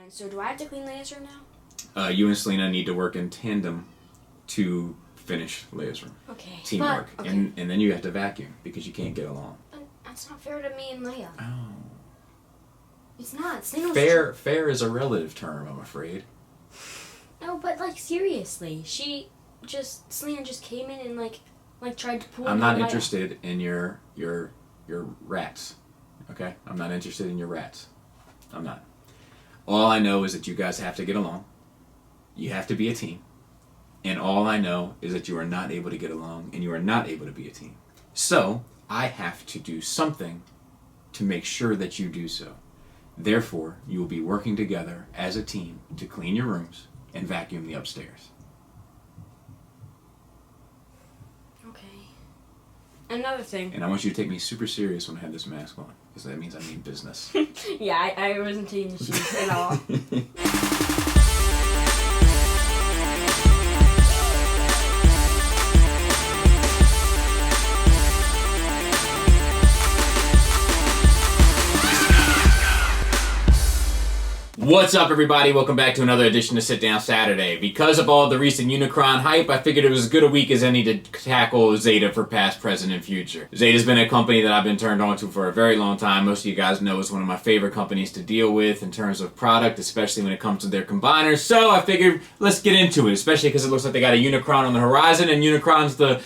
And so do I have to clean Leia's room now? You and Selena need to work in tandem to finish Leia's room. Okay. Teamwork. But, okay. And then you have to vacuum because you can't get along. But that's not fair to me and Leia. Oh. It's not. Selena was Fair is a relative term, I'm afraid. No, but like seriously, Selena just came in and like tried to pull. I'm not interested in your rats. Okay? I'm not interested in your rats. I'm not. All I know is that you guys have to get along. You have to be a team. And all I know is that you are not able to get along and you are not able to be a team. So, I have to do something to make sure that you do so. Therefore, you will be working together as a team to clean your rooms and vacuum the upstairs. Okay. Another thing. And I want you to take me super serious when I have this mask on, because that means I mean business. Yeah, I wasn't taking the shoes at all. What's up, everybody? Welcome back to another edition of Sit Down Saturday. Because of all the recent Unicron hype, I figured it was as good a week as any to tackle Zeta for past, present, and future. Zeta's been a company that I've been turned on to for a very long time. Most of you guys know it's one of my favorite companies to deal with in terms of product, especially when it comes to their combiners. So I figured let's get into it, especially because it looks like they got a Unicron on the horizon, and Unicron's the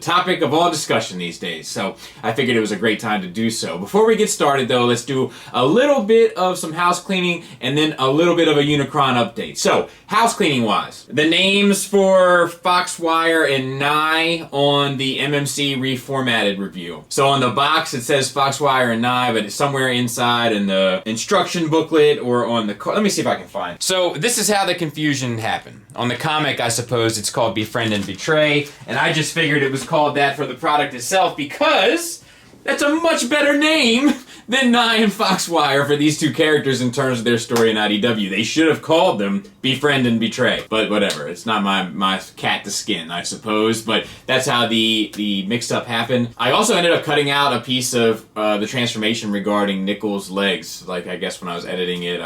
topic of all discussion these days. So I figured it was a great time to do so. Before we get started, though, let's do a little bit of some house cleaning and then a little bit of a Unicron update. So, house cleaning wise, the names for Foxwire and Nye on the MMC reformatted review. So on the box it says Foxwire and Nye, but it's somewhere inside in the instruction booklet or on the let me see if I can find it. So this is how the confusion happened. On the comic, I suppose it's called Befriend and Betray, and I just figured it was called that for the product itself because that's a much better name than Nye and Foxwire for these two characters in terms of their story in IDW. They should have called them Befriend and Betray. But whatever, it's not my cat to skin, I suppose. But that's how the mix-up happened. I also ended up cutting out a piece of the transformation regarding Nickel's legs. Like, I guess when I was editing it,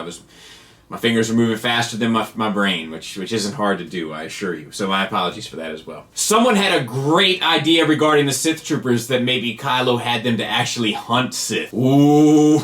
my fingers were moving faster than my brain, which isn't hard to do, I assure you. So my apologies for that as well. Someone had a great idea regarding the Sith Troopers that maybe Kylo had them to actually hunt Sith. Ooh,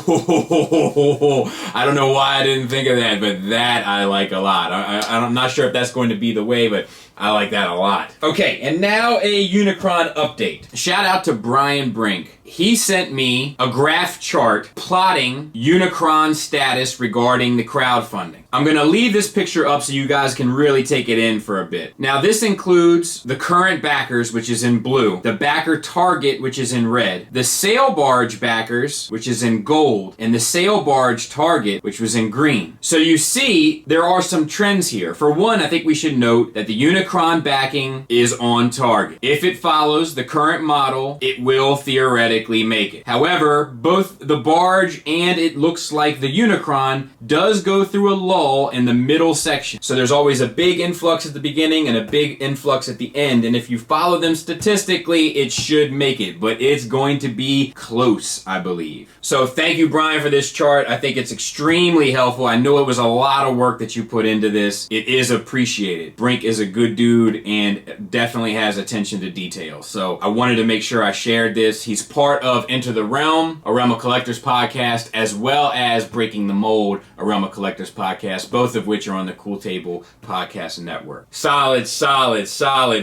I don't know why I didn't think of that, but that I like a lot. I'm not sure if that's going to be the way, but I like that a lot. Okay, and now a Unicron update. Shout out to Brian Brink. He sent me a graph chart plotting Unicron status regarding the crowdfunding. I'm going to leave this picture up so you guys can really take it in for a bit. Now, this includes the current backers, which is in blue, the backer target, which is in red, the sail barge backers, which is in gold, and the sail barge target, which was in green. So you see, there are some trends here. For one, I think we should note that the Unicron backing is on target. If it follows the current model, it will theoretically make it. However, both the barge and it looks like the Unicron does go through a lull in the middle section. So there's always a big influx at the beginning and a big influx at the end, and if you follow them statistically, it should make it, but it's going to be close, I believe. So thank you, Brian, for this chart. I think it's extremely helpful. I know it was a lot of work that you put into this. It is appreciated. Brink is a good dude and definitely has attention to detail. So I wanted to make sure I shared this. He's part of Enter the Realm, a Realm of Collectors podcast, as well as Breaking the Mold, a Realm of Collectors podcast, both of which are on the Cool Table Podcast Network. Solid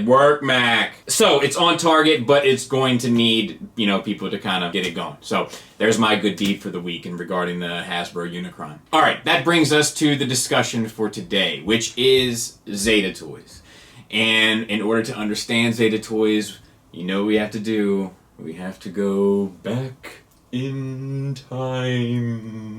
work, Mac. So it's on target, but it's going to need, people to kind of get it going. So there's my good deed for the week in regarding the Hasbro Unicron. All right, that brings us to the discussion for today, which is Zeta Toys. And in order to understand Zeta Toys, what we have to do. We have to go back in time.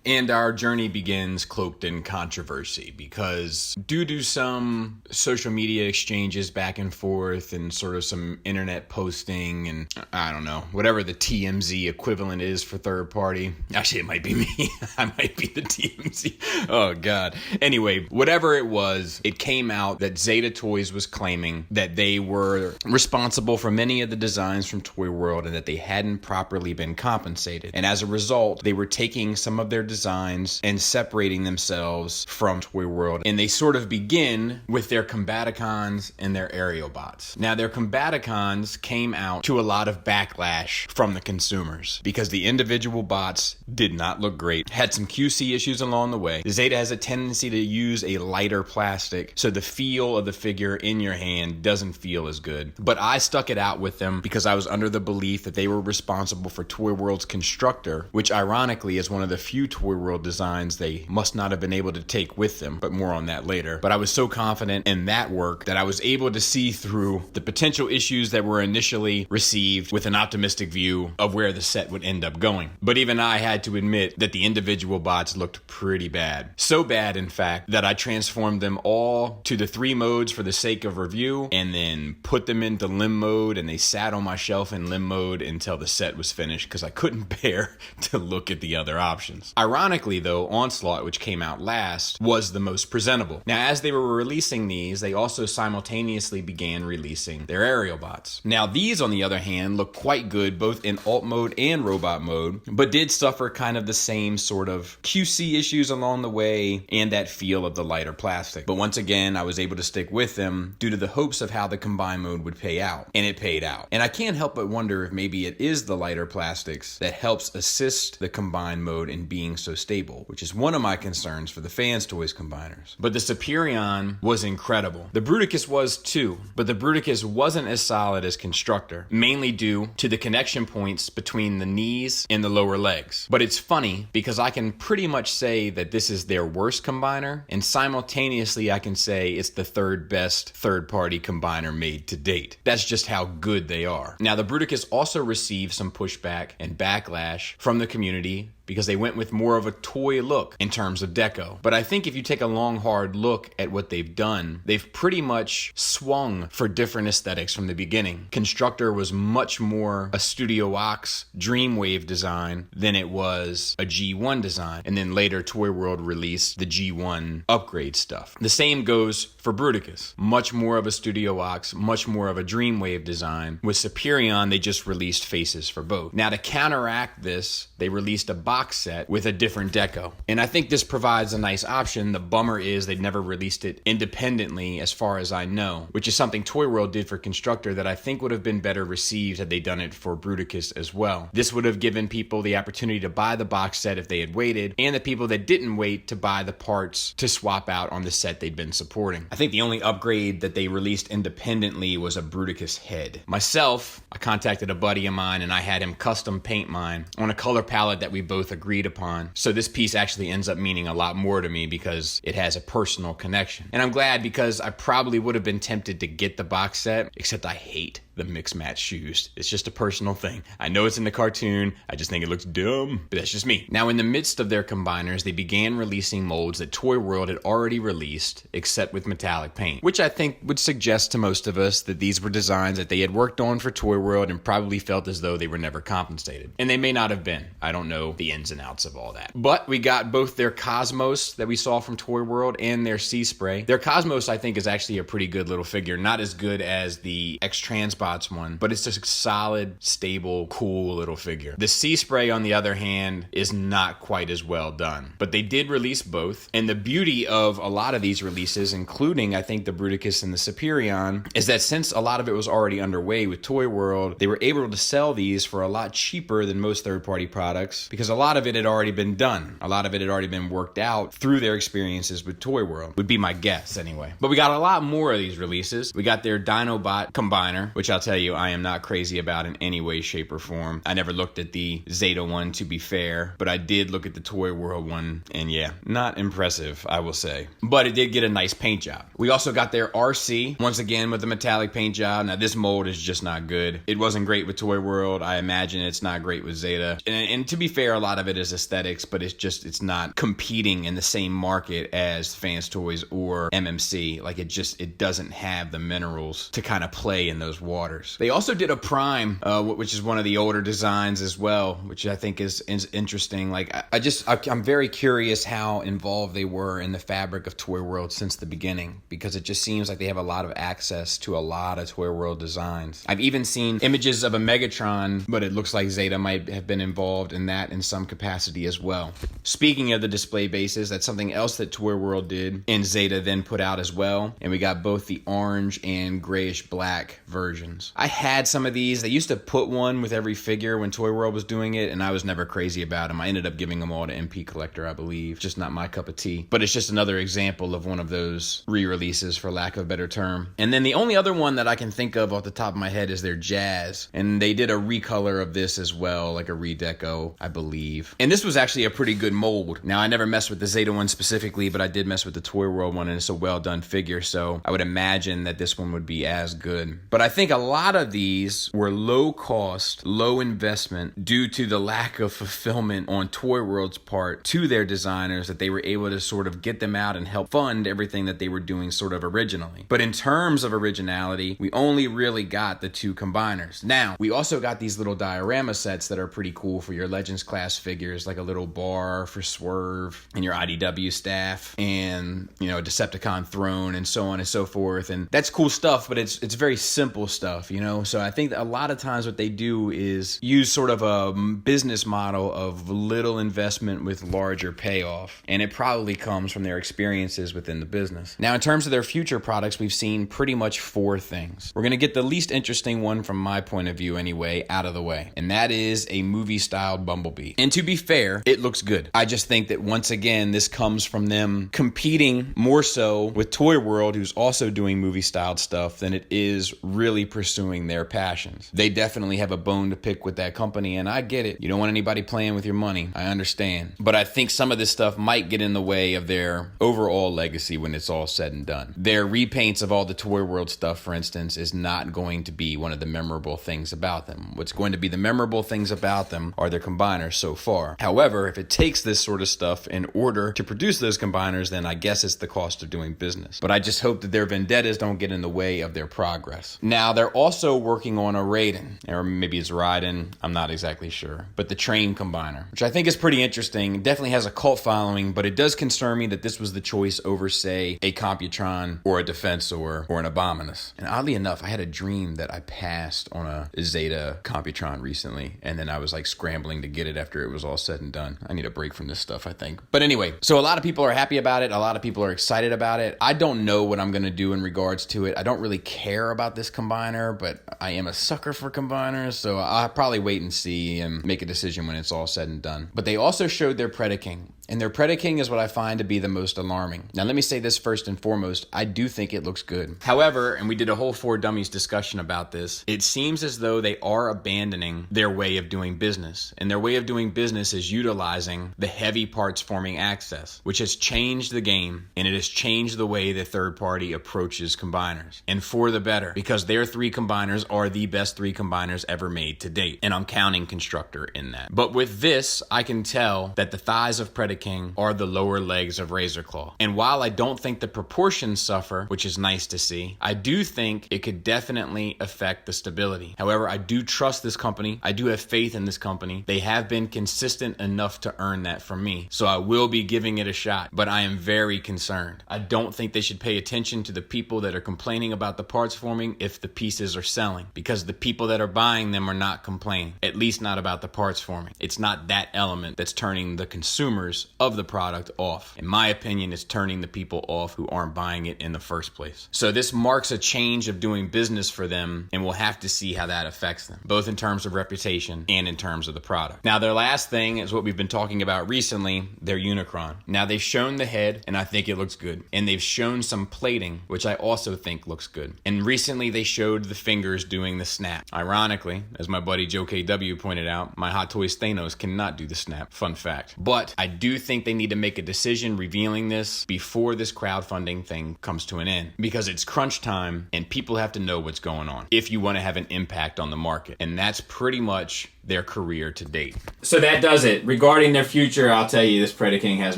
And our journey begins cloaked in controversy because due to some social media exchanges back and forth and sort of some internet posting and I don't know, whatever the TMZ equivalent is for third party. Actually, it might be me. I might be the TMZ. Oh, God. Anyway, whatever it was, it came out that Zeta Toys was claiming that they were responsible for many of the designs from Toy World and that they hadn't properly been compensated. And as a result, they were taking some of their designs and separating themselves from Toy World. And they sort of begin with their Combaticons and their aerial bots. Now, their Combaticons came out to a lot of backlash from the consumers because the individual bots did not look great, had some QC issues along the way. The Zeta has a tendency to use a lighter plastic, so the feel of the figure in your hand doesn't feel as good. But I stuck it out with them because I was under the belief that they were responsible for Toy World's Constructor, which ironically is one of the few Toy World designs they must not have been able to take with them, but more on that later. But I was so confident in that work that I was able to see through the potential issues that were initially received with an optimistic view of where the set would end up going. But even I had to admit that the individual bots looked pretty bad. So bad, in fact, that I transformed them all to the 3 modes for the sake of review and then put them into limb mode, and they sat on my shelf in limb mode until the set was finished because I couldn't bear to look at the other options. Ironically though, Onslaught, which came out last, was the most presentable. Now, as they were releasing these, they also simultaneously began releasing their aerial bots. Now, these on the other hand look quite good both in alt mode and robot mode, but did suffer kind of the same sort of QC issues along the way and that feel of the lighter plastic. But once again, I was able to stick with them due to the hopes of how the combined mode would pay out, and it paid out. And I can't help but wonder if maybe it is the lighter plastics that helps assist the combined mode in being so stable, which is one of my concerns for the Fans Toys combiners. But the Superion was incredible. The Bruticus was too, but the Bruticus wasn't as solid as Constructor, mainly due to the connection points between the knees and the lower legs. But it's funny because I can pretty much say that this is their worst combiner, and simultaneously I can say it's the 3rd best third-party combiner made to date. That's just how good they are. Now, the Bruticus also received some pushback and backlash from the community because they went with more of a toy look in terms of deco. But I think if you take a long, hard look at what they've done, they've pretty much swung for different aesthetics from the beginning. Constructor was much more a Studio Ox Dreamwave design than it was a G1 design. And then later, Toy World released the G1 upgrade stuff. The same goes for Bruticus. Much more of a Studio Ox, much more of a Dreamwave design. With Superion, they just released faces for both. Now, to counteract this, they released a box set with a different deco. And I think this provides a nice option. The bummer is they've never released it independently as far as I know, which is something Toy World did for Constructor that I think would have been better received had they done it for Bruticus as well. This would have given people the opportunity to buy the box set if they had waited, and the people that didn't wait to buy the parts to swap out on the set they'd been supporting. I think the only upgrade that they released independently was a Bruticus head. Myself, I contacted a buddy of mine and I had him custom paint mine on a color palette that we both agreed upon. So this piece actually ends up meaning a lot more to me because it has a personal connection. And I'm glad because I probably would have been tempted to get the box set, except I hate the mix match shoes. It's just a personal thing. I know it's in the cartoon. I just think it looks dumb, but that's just me. Now, in the midst of their combiners, they began releasing molds that Toy World had already released, except with metallic paint, which I think would suggest to most of us that these were designs that they had worked on for Toy World and probably felt as though they were never compensated. And they may not have been. I don't know the ins and outs of all that. But we got both their Cosmos that we saw from Toy World and their Sea Spray. Their Cosmos, I think, is actually a pretty good little figure. Not as good as the X-Transbots one, but it's just a solid, stable, cool little figure. The Sea Spray, on the other hand, is not quite as well done. But they did release both. And the beauty of a lot of these releases, including, I think, the Bruticus and the Superion, is that since a lot of it was already underway with Toy World, they were able to sell these for a lot cheaper than most third-party products because a lot of it had already been done. A lot of it had already been worked out through their experiences with Toy World, would be my guess anyway. But we got a lot more of these releases. We got their Dinobot Combiner, which I'll tell you I am not crazy about in any way, shape, or form. I never looked at the Zeta one, to be fair, but I did look at the Toy World one, and yeah, not impressive, I will say. But it did get a nice paint job. We also got their RC, once again with the metallic paint job. Now, this mold is just not good. It wasn't great with Toy World. I imagine it's not great with Zeta. And to be fair, a lot of it is aesthetics, but it's not competing in the same market as Fans Toys or MMC. Like, it doesn't have the minerals to kind of play in those waters. waters. They also did a Prime, which is one of the older designs as well, which I think is interesting. Like, I'm very curious how involved they were in the fabric of Toy World since the beginning, because it just seems like they have a lot of access to a lot of Toy World designs. I've even seen images of a Megatron, but it looks like Zeta might have been involved in that in some capacity as well. Speaking of the display bases, that's something else that Toy World did and Zeta then put out as well. And we got both the orange and grayish black versions. I had some of these. They used to put one with every figure when Toy World was doing it, and I was never crazy about them. I ended up giving them all to MP Collector, I believe. Just not my cup of tea. But it's just another example of one of those re-releases, for lack of a better term. And then the only other one that I can think of off the top of my head is their Jazz. And they did a recolor of this as well, like a redeco, I believe. And this was actually a pretty good mold. Now, I never messed with the Zeta one specifically, but I did mess with the Toy World one, and it's a well-done figure, so I would imagine that this one would be as good. But I think a lot of these were low cost, low investment due to the lack of fulfillment on Toy World's part to their designers, that they were able to sort of get them out and help fund everything that they were doing sort of originally. But in terms of originality, we only really got the 2 combiners. Now, we also got these little diorama sets that are pretty cool for your Legends class figures, like a little bar for Swerve and your IDW staff, and, you know, a Decepticon throne, and so on and so forth. And that's cool stuff, but it's very simple stuff, you know? So I think that a lot of times what they do is use sort of a business model of little investment with larger payoff. And it probably comes from their experiences within the business. Now, in terms of their future products, we've seen pretty much 4 things. We're going to get the least interesting one from my point of view anyway out of the way. And that is a movie-styled Bumblebee. And to be fair, it looks good. I just think that once again, this comes from them competing more so with Toy World, who's also doing movie-styled stuff, than it is really pursuing their passions. They definitely have a bone to pick with that company, and I get it. You don't want anybody playing with your money. I understand. But I think some of this stuff might get in the way of their overall legacy when it's all said and done. Their repaints of all the Toy World stuff, for instance, is not going to be one of the memorable things about them. What's going to be the memorable things about them are their combiners so far. However, if it takes this sort of stuff in order to produce those combiners, then I guess it's the cost of doing business. But I just hope that their vendettas don't get in the way of their progress. Now, they're also working on a Raiden, or maybe it's Raiden, I'm not exactly sure, but the Train Combiner, which I think is pretty interesting. It definitely has a cult following, but it does concern me that this was the choice over, say, a Computron or a Defensor or an Abominus. And oddly enough, I had a dream that I passed on a Zeta Computron recently, and then I was like scrambling to get it after it was all said and done. I need a break from this stuff, I think. But anyway, so a lot of people are happy about it. A lot of people are excited about it. I don't know what I'm going to do in regards to it. I don't really care about this combiner, but I am a sucker for combiners, so I'll probably wait and see and make a decision when it's all said and done. But they also showed their Predaking. And their Predaking is what I find to be the most alarming. Now, let me say this first and foremost. I do think it looks good. However, and we did a whole 4 Dummies discussion about this, it seems as though they are abandoning their way of doing business. And their way of doing business is utilizing the heavy parts forming access, which has changed the game, and it has changed the way the third party approaches combiners. And for the better, because their 3 combiners are the best 3 combiners ever made to date. And I'm counting Constructor in that. But with this, I can tell that the thighs of Predaking are the lower legs of Razor Claw. And while I don't think the proportions suffer, which is nice to see, I do think it could definitely affect the stability. However, I do trust this company. I do have faith in this company. They have been consistent enough to earn that from me. So I will be giving it a shot, but I am very concerned. I don't think they should pay attention to the people that are complaining about the parts forming if the pieces are selling, because the people that are buying them are not complaining, at least not about the parts forming. It's not that element that's turning the consumers of the product off. In my opinion, it's turning the people off who aren't buying it in the first place. So this marks a change of doing business for them, and we'll have to see how that affects them, both in terms of reputation and in terms of the product. Now, their last thing is what we've been talking about recently, their Unicron. Now, they've shown the head, and I think it looks good. And they've shown some plating, which I also think looks good. And recently, they showed the fingers doing the snap. Ironically, as my buddy Joe KW pointed out, my Hot Toys Thanos cannot do the snap. Fun fact. But I do think they need to make a decision revealing this before this crowdfunding thing comes to an end, because it's crunch time and people have to know what's going on if you want to have an impact on the market. And that's pretty much their career to date. So that does it. Regarding their future, I'll tell you, this Predaking has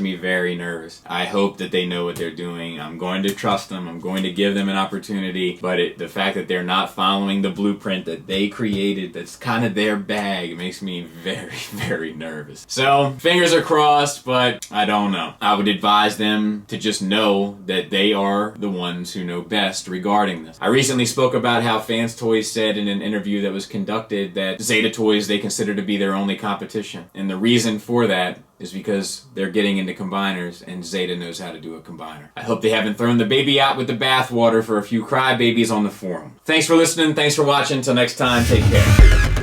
me very nervous. I hope that they know what they're doing. I'm going to trust them. I'm going to give them an opportunity. But the fact that they're not following the blueprint that they created, that's kind of their bag, makes me very, very nervous. So, fingers are crossed, but I don't know. I would advise them to just know that they are the ones who know best regarding this. I recently spoke about how Fans Toys said in an interview that was conducted that Zeta Toys they consider to be their only competition. And the reason for that is because they're getting into combiners and Zeta knows how to do a combiner. I hope they haven't thrown the baby out with the bathwater for a few crybabies on the forum. Thanks for listening. Thanks for watching. Until next time, take care.